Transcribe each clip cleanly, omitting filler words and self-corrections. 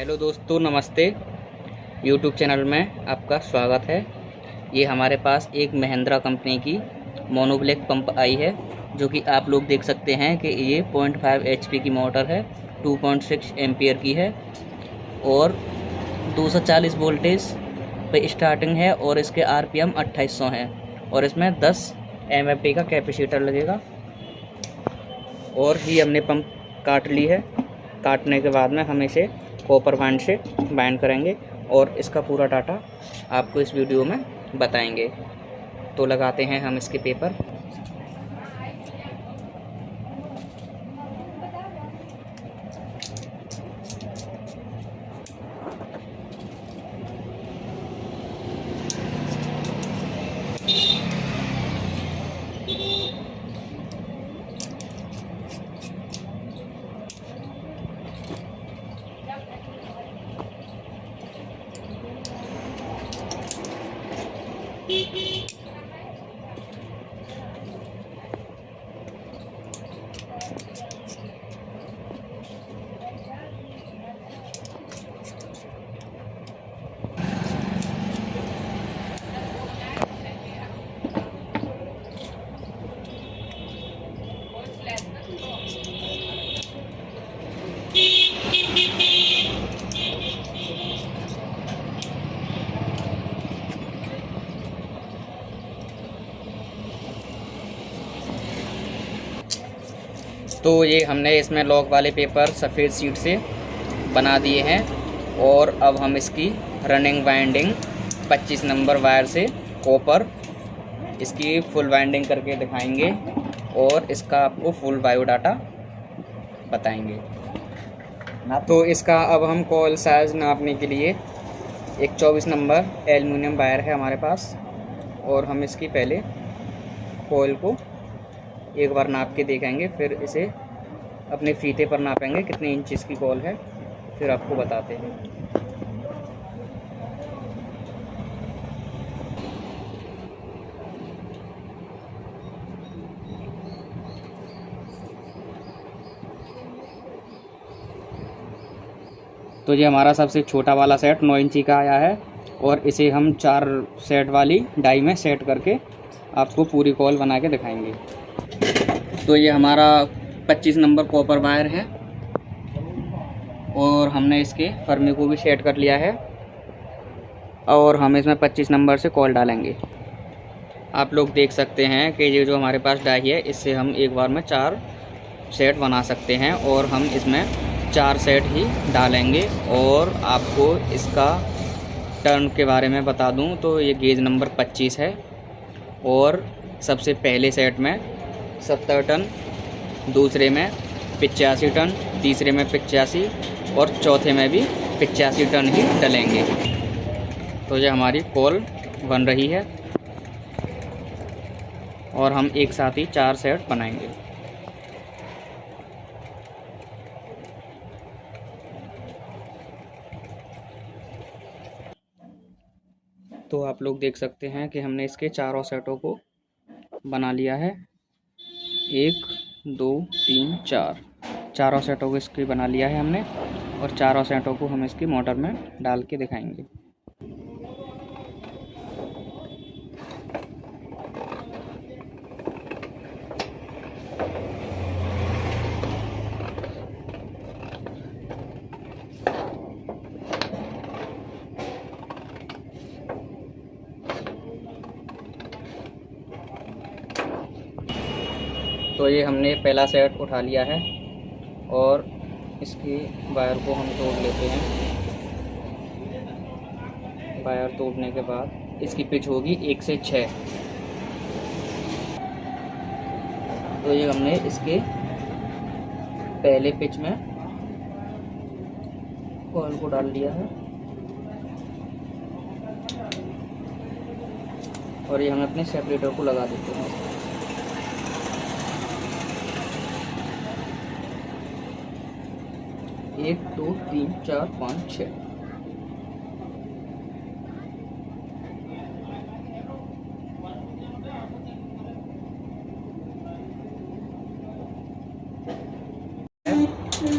Hello दोस्तों, नमस्ते। YouTube channel में आपका स्वागत है। ये हमारे पास एक महिंद्रा कंपनी की मोनोब्लॉक पंप आई है, जो कि आप लोग देख सकते हैं कि ये 0.5 HP की मोटर है, 2.6 एम्पियर की है और 240 वोल्टेज पे स्टार्टिंग है और इसके RPM 2800 हैं और इसमें 10 MFT का कैपेसिटर लगेगा। और ये हमने पंप काट ली है। काटने के बाद में हम इसे कॉपर बाइंड से बाइंड करेंगे और इसका पूरा डाटा आपको इस वीडियो में बताएंगे। तो लगाते हैं हम इसके पेपर। तो ये हमने इसमें लॉक वाले पेपर सफ़ेद शीट से बना दिए हैं और अब हम इसकी रनिंग वाइंडिंग 25 नंबर वायर से कॉपर इसकी फुल वाइंडिंग करके दिखाएंगे और इसका आपको फुल बायोडाटा बताएंगे। तो इसका अब हम कॉइल साइज़ नापने के लिए एक 24 नंबर एल्युमिनियम वायर है हमारे पास और हम इसकी पहले कॉइल को एक बार नाप के देखेंगे, फिर इसे अपने फीते पर नापेंगे कितने इंच की कॉइल है, फिर आपको बताते हैं। तो ये हमारा सबसे छोटा वाला सेट 9 इंची का आया है और इसे हम 4 सेट वाली डाई में सेट करके आपको पूरी कॉइल बना के दिखाएंगे। तो ये हमारा 25 नंबर कॉपर वायर है और हमने इसके फर्मी को भी सेट कर लिया है और हम इसमें 25 नंबर से कॉइल डालेंगे। आप लोग देख सकते हैं कि ये जो हमारे पास डाई है, इससे हम एक बार में 4 सेट बना सकते हैं और हम इसमें 4 सेट ही डालेंगे। और आपको इसका टर्न के बारे में बता दूं तो ये गेज नंबर 25 है और सबसे पहले सेट में 70 टन, दूसरे में 85 टन, तीसरे में 85 और चौथे में भी 85 टन ही डलेंगे। तो ये हमारी कॉइल बन रही है और हम एक साथ ही 4 सेट बनाएंगे। तो आप लोग देख सकते हैं कि हमने इसके चारों सेटों को बना लिया है। 1 2 3 4 चारों सेटों को इसकी बना लिया है हमने और चारों सेटों को हम इसकी मोटर में डाल के दिखाएंगे। तो ये हमने पहला सेट उठा लिया है और इसकी वायर को हम तोड़ लेते हैं। वायर तोड़ने के बाद इसकी पिच होगी 1 से 6। तो ये हमने इसके पहले पिच में कॉइल को डाल दिया है और ये हम अपने सेपरेटर को लगा देते हैं। एक 2 3 4 5 6।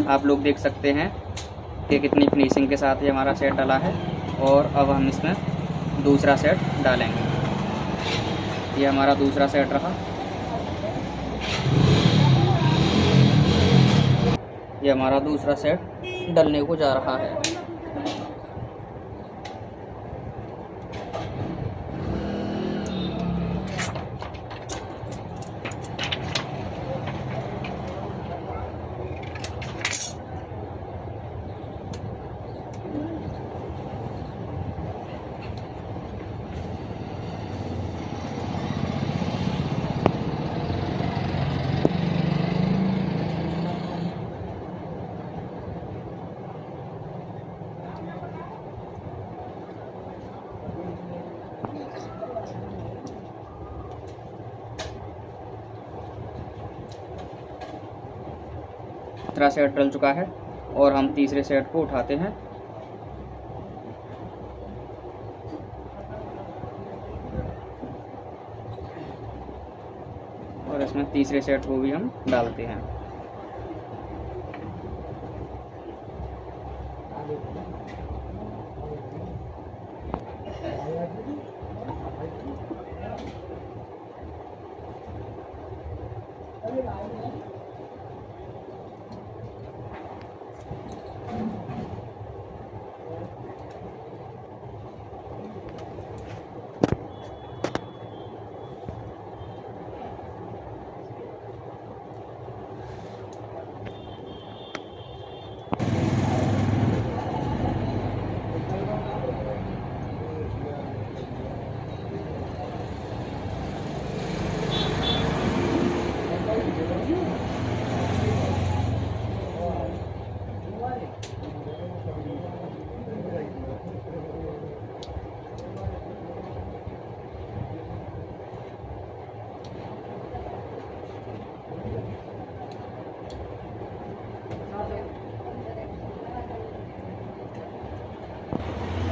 आप लोग देख सकते हैं ये कितनी फिनिशिंग के साथ ये हमारा सेट डला है। और अब हम इसमें दूसरा सेट डालेंगे। ये हमारा दूसरा सेट रहा। ये हमारा दूसरा सेट डलने को जा रहा है। दूसरा सेट डल चुका है और हम तीसरे सेट को उठाते हैं। और इसमें तीसरे सेट को भी हम डालते हैं।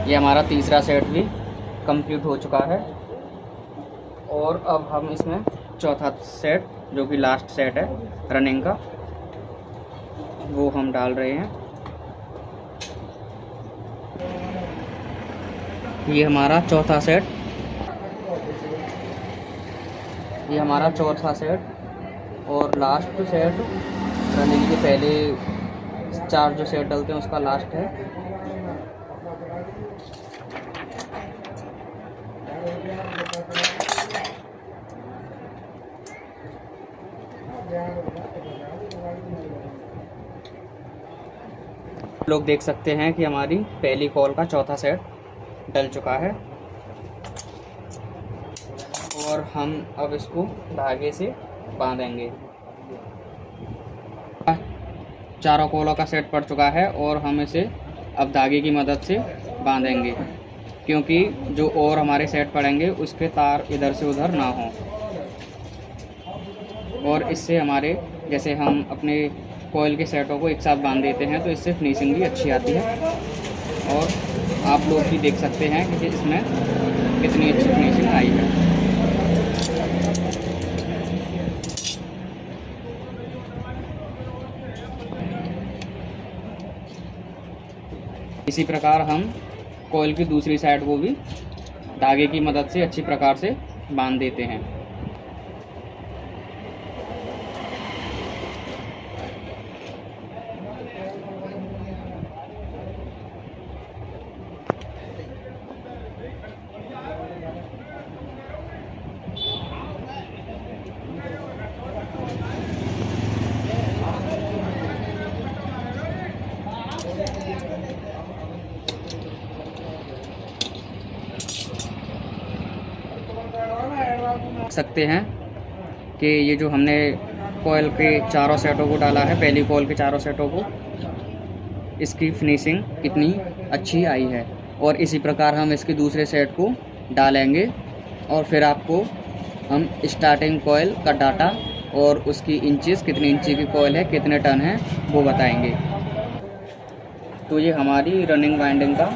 ये हमारा तीसरा सेट भी कंप्लीट हो चुका है। और अब हम इसमें चौथा सेट, जो कि लास्ट सेट है रनिंग का, वो हम डाल रहे हैं। ये हमारा चौथा सेट, ये हमारा चौथा सेट और लास्ट सेट रनिंग के पहले 4 जो सेट डलते हैं उसका लास्ट है। लोग देख सकते हैं कि हमारी पहली कॉल का चौथा सेट डल चुका है। और हम अब इसको धागे से बांधेंगे। चारों कॉलों का सेट पड़ चुका है और हम इसे अब धागे की मदद से बांधेंगे, क्योंकि जो और हमारे सेट पड़ेंगे उसके तार इधर से उधर ना हों। और इससे हमारे, जैसे हम अपने कॉइल के सेटों को एक साथ बांध देते हैं तो इससे फिनिशिंग भी अच्छी आती है। और आप लोग भी देख सकते हैं कि इसमें कितनी अच्छी फिनिशिंग आई है। इसी प्रकार हम कॉइल की दूसरी साइड को भी धागे की मदद से अच्छी प्रकार से बांध देते हैं। सकते हैं कि ये जो हमने कॉइल के चारों सेटों को डाला है, पहली कॉइल के चारों सेटों को, इसकी फिनिशिंग कितनी अच्छी आई है। और इसी प्रकार हम इसके दूसरे सेट को डालेंगे और फिर आपको हम स्टार्टिंग कॉइल का डाटा और उसकी इंचेस, कितनी इंची की कॉइल है, कितने टन है, वो बताएंगे। तो ये हमारी रनिंग वाइंडिंग का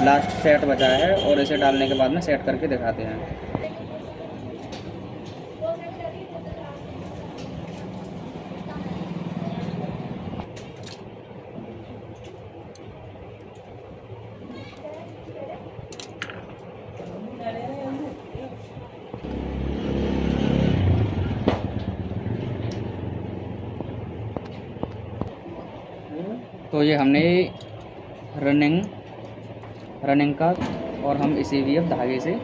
लास्ट सेट बचा है और इसे डालने के बाद में सेट करके दिखाते हैं। तो ये हमने रनिंग का, और हम इसे भी अब धागे से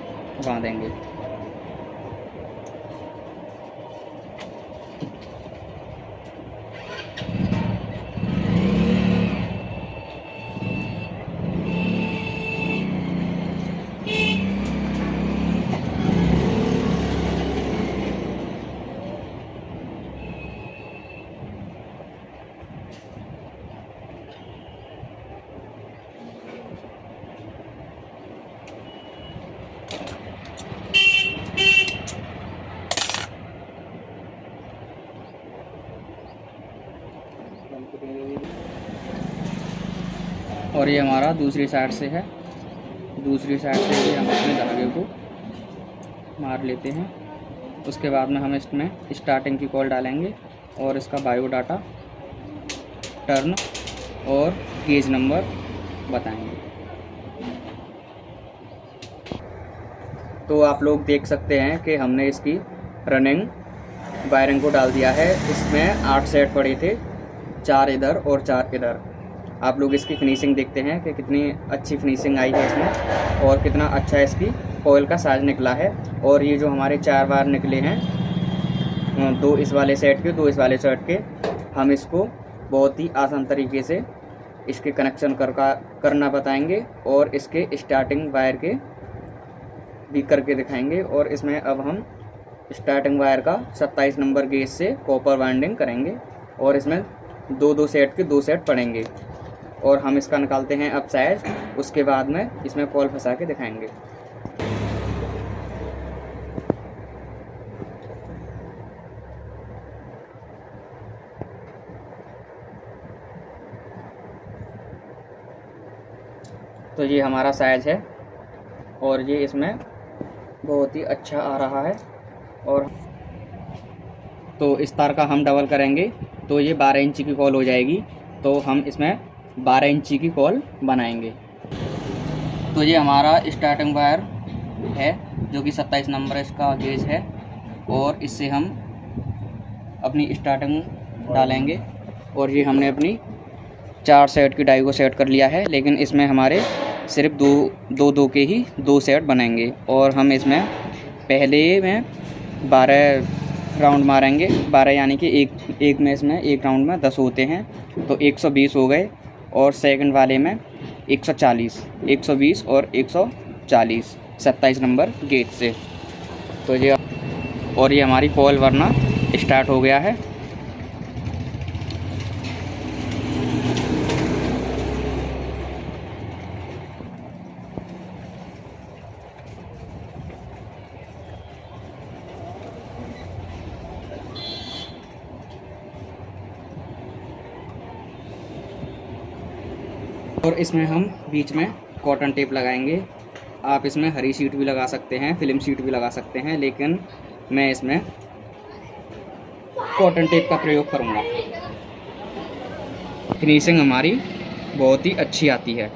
बांधेंगे। और ये हमारा दूसरी साइड से है, दूसरी साइड से भी हम अपने धागे को मार लेते हैं। उसके बाद में हम इसमें स्टार्टिंग की कॉल डालेंगे और इसका बायोडाटा, टर्न और गेज नंबर बताएंगे। तो आप लोग देख सकते हैं कि हमने इसकी रनिंग वायरिंग को डाल दिया है। इसमें 8 सेट पड़े थे, 4 इधर और 4 इधर। आप लोग इसकी फिनिशिंग देखते हैं कि कितनी अच्छी फिनिशिंग आई है इसमें, और कितना अच्छा इसकी कॉइल का साइज निकला है। और ये जो हमारे 4 बार निकले हैं, 2 इस वाले सेट के, 2 इस वाले सेट के, हम इसको बहुत ही आसान तरीके से इसके कनेक्शन करना बताएंगे और इसके स्टार्टिंग वायर के भी करके दिखाएंगे। और इसमें अब हम स्टार्टिंग वायर का 27 नंबर गेज से कॉपर वाइंडिंग करेंगे और इसमें 2 सेट के 2 सेट पड़ेंगे। और हम इसका निकालते हैं अब साइज, उसके बाद में इसमें कॉल फंसा के दिखाएंगे। तो ये हमारा साइज है और ये इसमें बहुत ही अच्छा आ रहा है। और तो इस तार का हम डबल करेंगे तो ये 12 इंची की कॉल हो जाएगी। तो हम इसमें 12 इंची की कॉल बनाएंगे। तो ये हमारा स्टार्टिंग वायर है जो कि 27 नंबर इसका गेज है, और इससे हम अपनी स्टार्टिंग डालेंगे। और ये हमने अपनी 4 सेट की डाई को सेट कर लिया है, लेकिन इसमें हमारे सिर्फ दो के ही 2 सेट बनेंगे। और हम इसमें पहले में 12 राउंड मारेंगे, 12 यानी कि एक में इसमें एक राउंड में 10 होते हैं, तो 120 हो गए। और सेकंड वाले में 120 और 140 27 नंबर गेज से। तो ये और ये हमारी कॉल वरना स्टार्ट हो गया है। और इसमें हम बीच में कॉटन टेप लगाएंगे। आप इसमें हरी शीट भी लगा सकते हैं, फिल्म शीट भी लगा सकते हैं, लेकिन मैं इसमें कॉटन टेप का प्रयोग करूंगा। फिनिशिंग हमारी बहुत ही अच्छी आती है।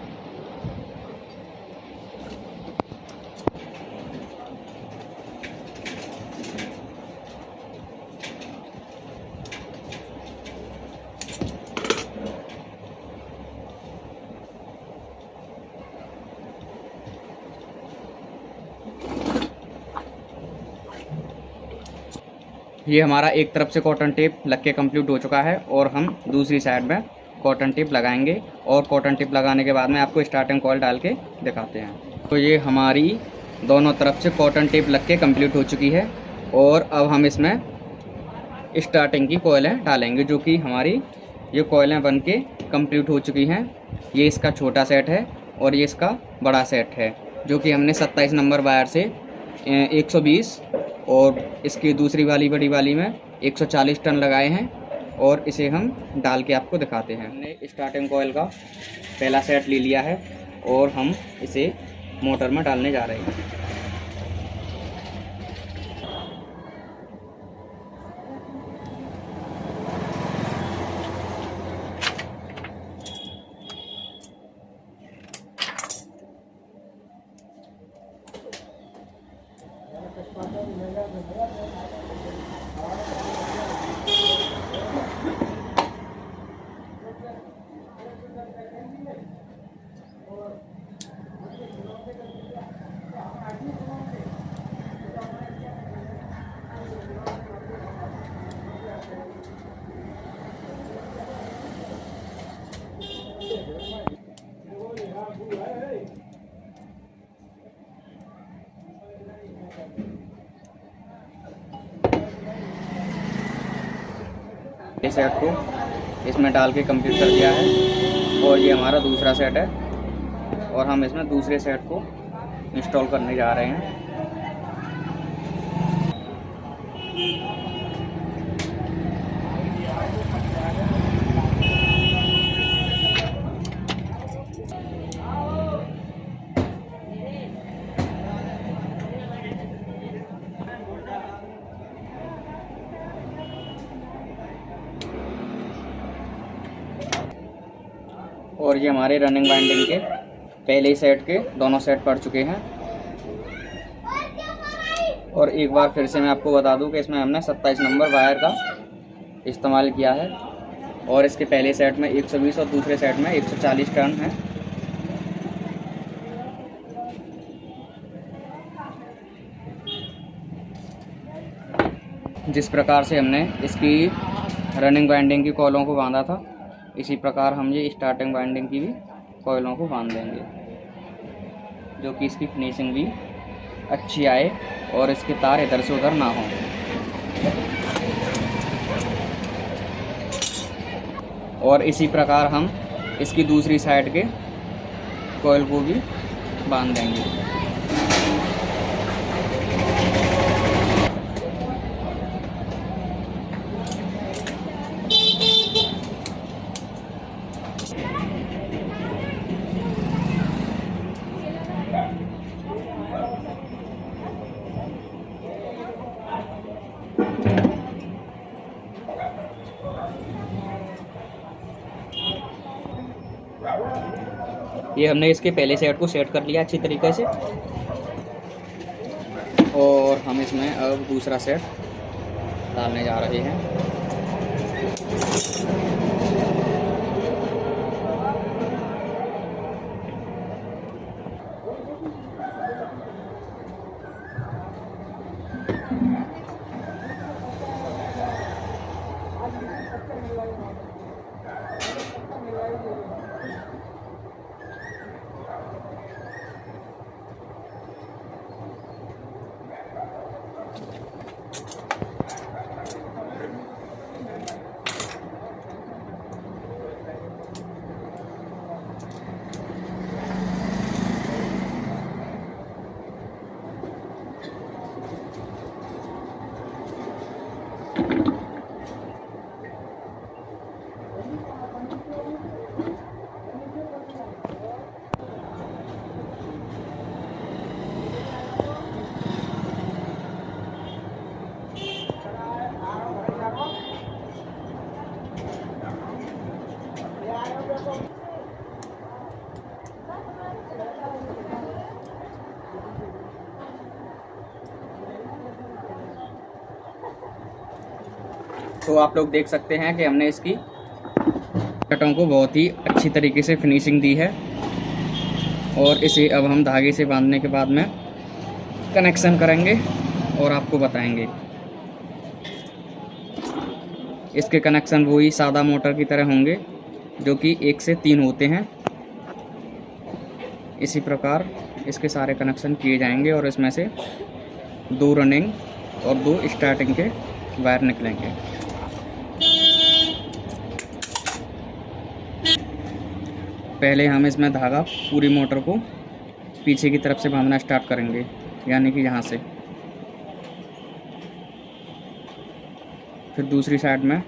ये हमारा एक तरफ से कॉटन टेप लग के कम्प्लीट हो चुका है, और हम दूसरी साइड में कॉटन टेप लगाएंगे। और कॉटन टेप लगाने के बाद में आपको स्टार्टिंग कॉइल डाल के दिखाते हैं। तो ये हमारी दोनों तरफ से कॉटन टेप लग के कम्प्लीट हो चुकी है, और अब हम इसमें स्टार्टिंग की कॉइलें डालेंगे, जो कि हमारी ये कॉइलें बन के कम्प्लीट हो चुकी हैं। ये इसका छोटा सेट है और ये इसका बड़ा सेट है, जो कि हमने 27 नंबर वायर से 120 और इसकी दूसरी वाली बड़ी वाली में 140 टन लगाए हैं। और इसे हम डाल के आपको दिखाते हैं। हमने स्टार्टिंग कॉइल का पहला सेट ले लिया है और हम इसे मोटर में डालने जा रहे हैं। सेट को इसमें डाल के कंप्लीट कर दिया है और ये हमारा दूसरा सेट है और हम इसमें दूसरे सेट को इंस्टॉल करने जा रहे हैं। और ये हमारे रनिंग वाइंडिंग के पहले ही सेट के दोनों सेट पड़ चुके हैं। और एक बार फिर से मैं आपको बता दूं कि इसमें हमने 27 नंबर वायर का इस्तेमाल किया है और इसके पहले सेट में 120 और दूसरे सेट में 140 टर्न है। जिस प्रकार से हमने इसकी रनिंग वाइंडिंग की कॉइलों को बांधा था, इसी प्रकार हम ये स्टार्टिंग वाइंडिंग की भी कॉइलों को बांध देंगे, जो कि इसकी फिनिशिंग भी अच्छी आए और इसके तार इधर से उधर ना हों। और इसी प्रकार हम इसकी दूसरी साइड के कॉइल को भी बांध देंगे। ये हमने इसके पहले सेट को सेट कर लिया अच्छी तरीके से और हम इसमें अब दूसरा सेट डालने जा रहे हैं। तो आप लोग देख सकते हैं कि हमने इसकी कटों को बहुत ही अच्छी तरीके से फिनिशिंग दी है और इसे अब हम धागे से बांधने के बाद में कनेक्शन करेंगे और आपको बताएंगे। इसके कनेक्शन वही सादा मोटर की तरह होंगे जो कि 1 से 3 होते हैं। इसी प्रकार इसके सारे कनेक्शन किए जाएंगे और इसमें से 2 रनिंग और 2 स्टार्टिंग के वायर निकलेंगे। पहले हम इसमें धागा पूरी मोटर को पीछे की तरफ से बांधना स्टार्ट करेंगे, यानी कि यहाँ से। फिर दूसरी साइड में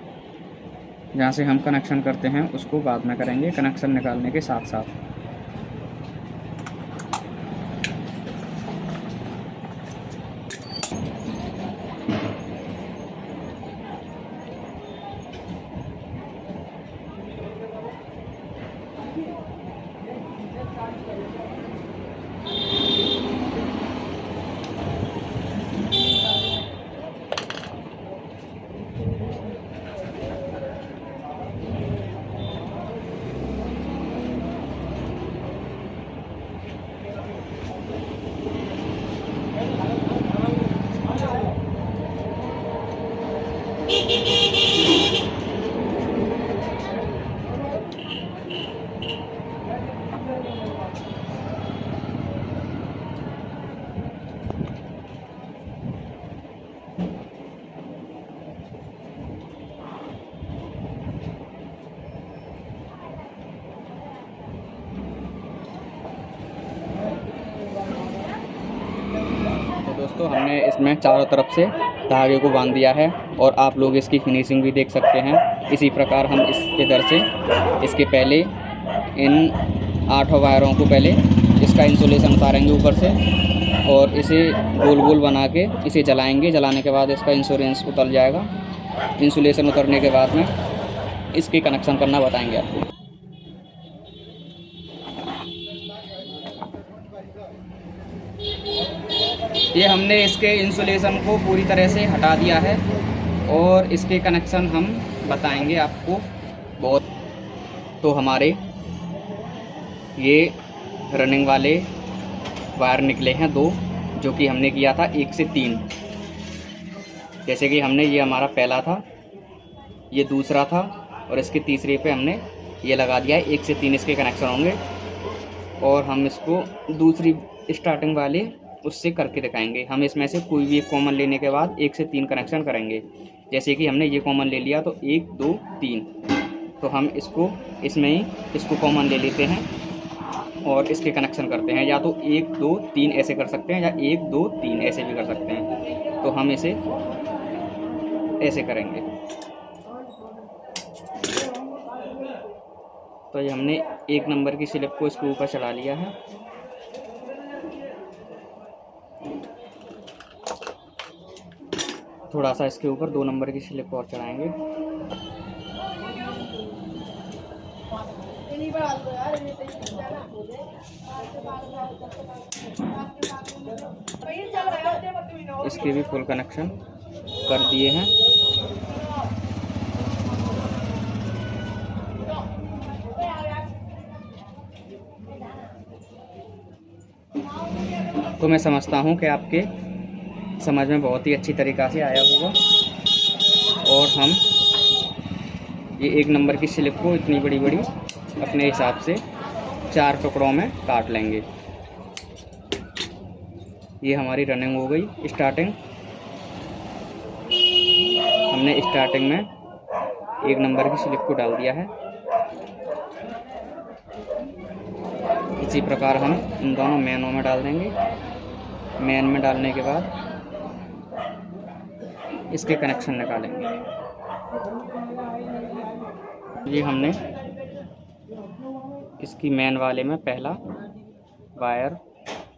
जहाँ से हम कनेक्शन करते हैं उसको बाद में करेंगे, कनेक्शन निकालने के साथ साथ। हमने इसमें चारों तरफ से धागे को बांध दिया है और आप लोग इसकी फिनिशिंग भी देख सकते हैं। इसी प्रकार हम इस इधर से इसके पहले इन 8 वायरों को पहले इसका इंसुलेशन उतारेंगे ऊपर से और इसे गोल गोल बना के इसे जलाएंगे। जलाने के बाद इसका इंश्योरेंस उतर जाएगा। इंसुलेशन उतरने के बाद में इसके कनेक्शन करना बताएंगे आपको। ये हमने इसके इंसुलेशन को पूरी तरह से हटा दिया है और इसके कनेक्शन हम बताएंगे आपको बहुत। तो हमारे ये रनिंग वाले वायर निकले हैं 2, जो कि हमने किया था 1 से 3। जैसे कि हमने ये हमारा पहला था, ये दूसरा था और इसके तीसरे पे हमने ये लगा दिया है। 1 से 3 इसके कनेक्शन होंगे और हम इसको दूसरी स्टार्टिंग वाले उससे करके दिखाएंगे। हम इसमें से कोई भी एक कॉमन लेने के बाद 1 से 3 कनेक्शन करेंगे। जैसे कि हमने ये कॉमन ले लिया तो 1 2 3, तो हम इसको इसमें ही इसको कॉमन ले लेते हैं और इसके कनेक्शन करते हैं। या तो 1 2 3 ऐसे कर सकते हैं या 1 2 3 ऐसे भी कर सकते हैं। तो हम इसे ऐसे करेंगे। तो ये हमने 1 नंबर की स्लिप को इसके ऊपर चढ़ा लिया है। थोड़ा सा इसके ऊपर 2 नंबर की स्लिप और चढ़ाएंगे। इसके भी फुल कनेक्शन कर दिए हैं। तो मैं समझता हूँ कि आपके समझ में बहुत ही अच्छी तरीक़ा से आया होगा। और हम ये 1 नंबर की स्लिप को इतनी बड़ी बड़ी अपने हिसाब से 4 टुकड़ों में काट लेंगे। ये हमारी रनिंग हो गई स्टार्टिंग। हमने स्टार्टिंग में 1 नंबर की स्लिप को डाल दिया है। इसी प्रकार हम इन दोनों मेनों में डाल देंगे। मेन में डालने के बाद इसके कनेक्शन निकालेंगे। ये हमने इसकी मेन वाले में पहला वायर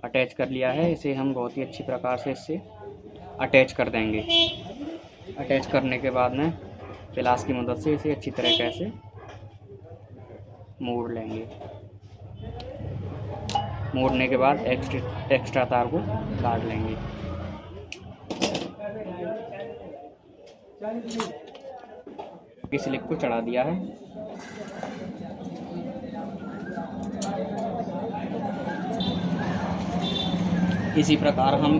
अटैच कर लिया है। इसे हम बहुत ही अच्छी प्रकार से इससे अटैच कर देंगे। अटैच करने के बाद में प्लास की मदद से इसे अच्छी तरीके से मोड़ लेंगे। मोड़ने के बाद एक्स्ट्रा तार को काट लेंगे। इस स्लिप को चढ़ा दिया है। इसी प्रकार हम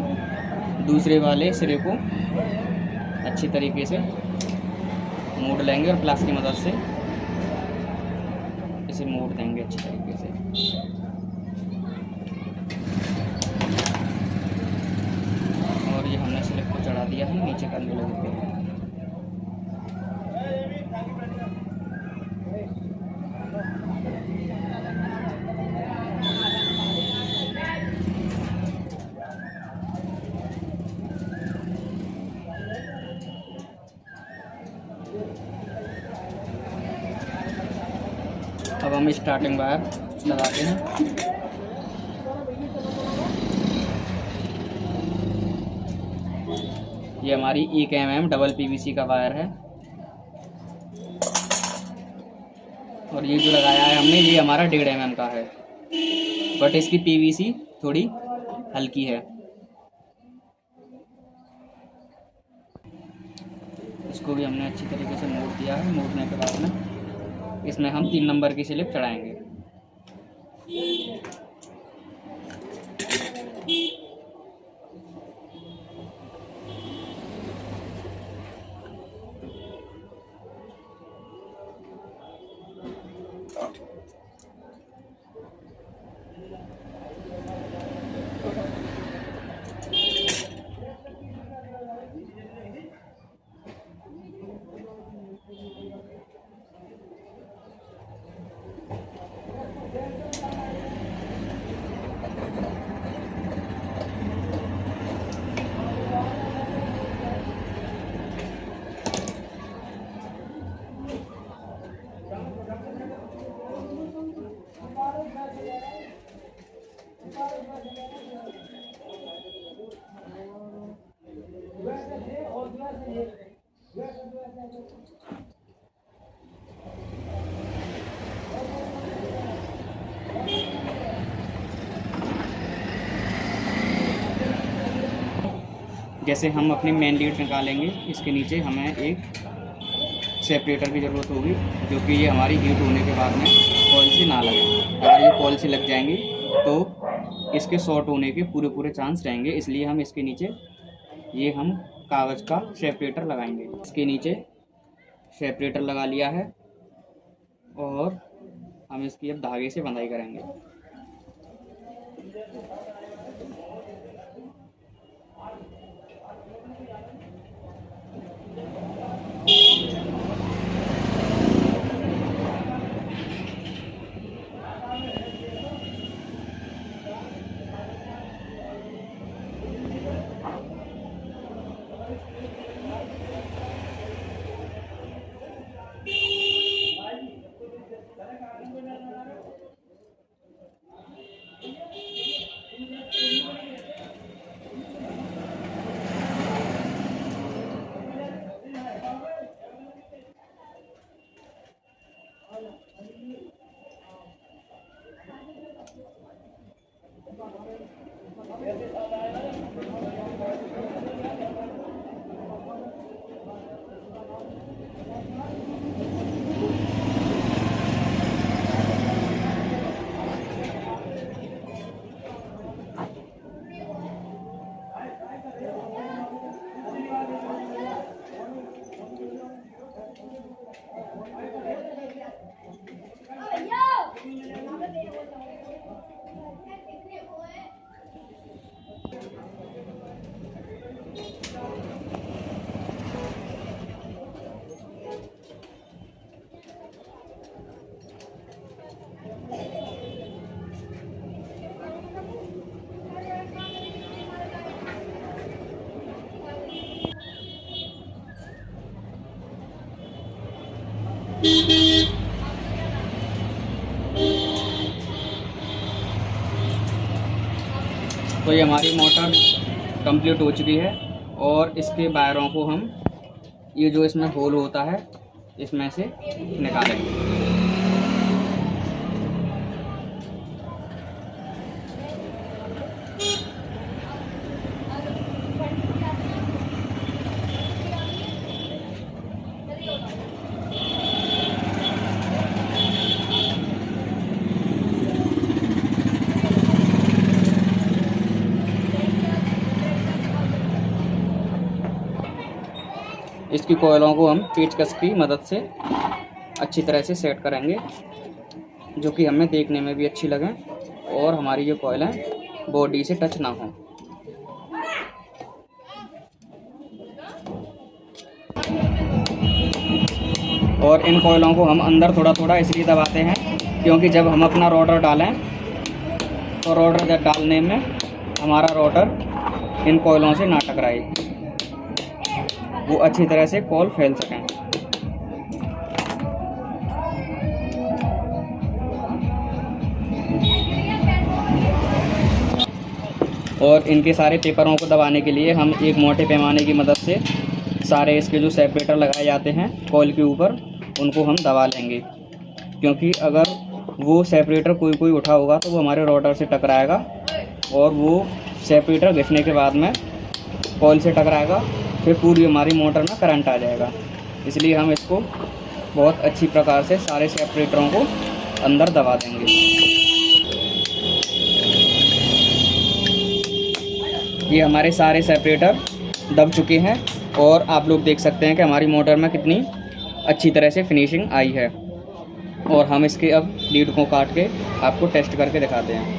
दूसरे वाले सिरे को अच्छी तरीके से मोड़ लेंगे और प्लास की मदद से इसे मोड़ देंगे अच्छी तरीके से। और ये हमने स्लिप को चढ़ा दिया है, नीचे करने लगते हैं। अब हम स्टार्टिंग वायर लगाते हैं। ये हमारी 1 mm डबल PVC का वायर है और ये जो लगाया है हमने ये हमारा 1.5 mm का है, बट इसकी PVC थोड़ी हल्की है। इसको भी हमने अच्छी तरीके से मोड़ दिया है। मोड़ने के बाद में इसमें हम 3 नंबर की स्लिप चढ़ाएंगे। जैसे हम अपनी मेन लीड निकालेंगे, इसके नीचे हमें एक सेपरेटर की ज़रूरत होगी, जो कि ये हमारी हीट होने के बाद में कॉइल से ना लगे। अगर ये कॉइल से लग जाएंगी तो इसके शॉर्ट होने के पूरे पूरे चांस रहेंगे। इसलिए हम इसके नीचे ये हम कागज़ का सेपरेटर लगाएंगे। इसके नीचे सेपरेटर लगा लिया है और हम इसकी अब धागे से बंधाई करेंगे। तो ये हमारी मोटर कंप्लीट हो चुकी है और इसके वायरों को हम ये जो इसमें होल होता है इसमें से निकालेंगे। इसकी कोयलों को हम पेचकस की मदद से अच्छी तरह से सेट करेंगे, जो कि हमें देखने में भी अच्छी लगे और हमारी ये कोयलें बॉडी से टच ना हो। और इन कोयलों को हम अंदर थोड़ा थोड़ा इसलिए दबाते हैं क्योंकि जब हम अपना रोटर डालें तो रोटर जब डालने में हमारा रोटर इन कोयलों से ना टकराए, वो अच्छी तरह से कॉल फैल सकें। और इनके सारे पेपरों को दबाने के लिए हम एक मोटे पैमाने की मदद से सारे इसके जो सेपरेटर लगाए जाते हैं कॉइल के ऊपर उनको हम दबा लेंगे, क्योंकि अगर वो सेपरेटर कोई उठा होगा तो वो हमारे रोटर से टकराएगा और वो सेपरेटर घिसने के बाद में कॉइल से टकराएगा, फिर पूरी हमारी मोटर में करंट आ जाएगा। इसलिए हम इसको बहुत अच्छी प्रकार से सारे सेपरेटरों को अंदर दबा देंगे। ये हमारे सारे सेपरेटर दब चुके हैं और आप लोग देख सकते हैं कि हमारी मोटर में कितनी अच्छी तरह से फिनिशिंग आई है। और हम इसके अब लीड को काट के आपको टेस्ट करके दिखाते हैं।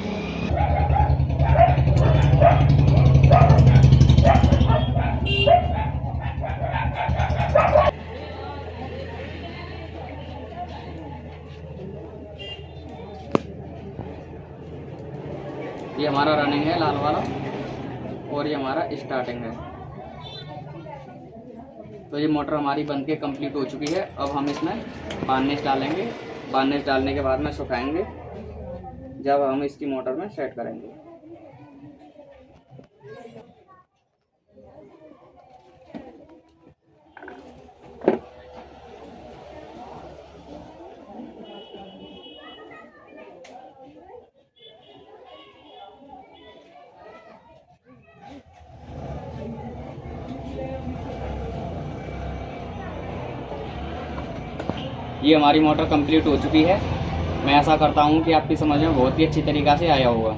ये हमारा रनिंग है लाल वाला और ये हमारा स्टार्टिंग है। तो ये मोटर हमारी बन के कंप्लीट हो चुकी है। अब हम इसमें बार्निश डालेंगे। बार्निश डालने के बाद में सुखाएंगे, जब हम इसकी मोटर में सेट करेंगे। ये हमारी मोटर कंप्लीट हो चुकी है। मैं ऐसा करता हूँ कि आपकी समझ में बहुत ही अच्छी तरीक़ा से आया होगा।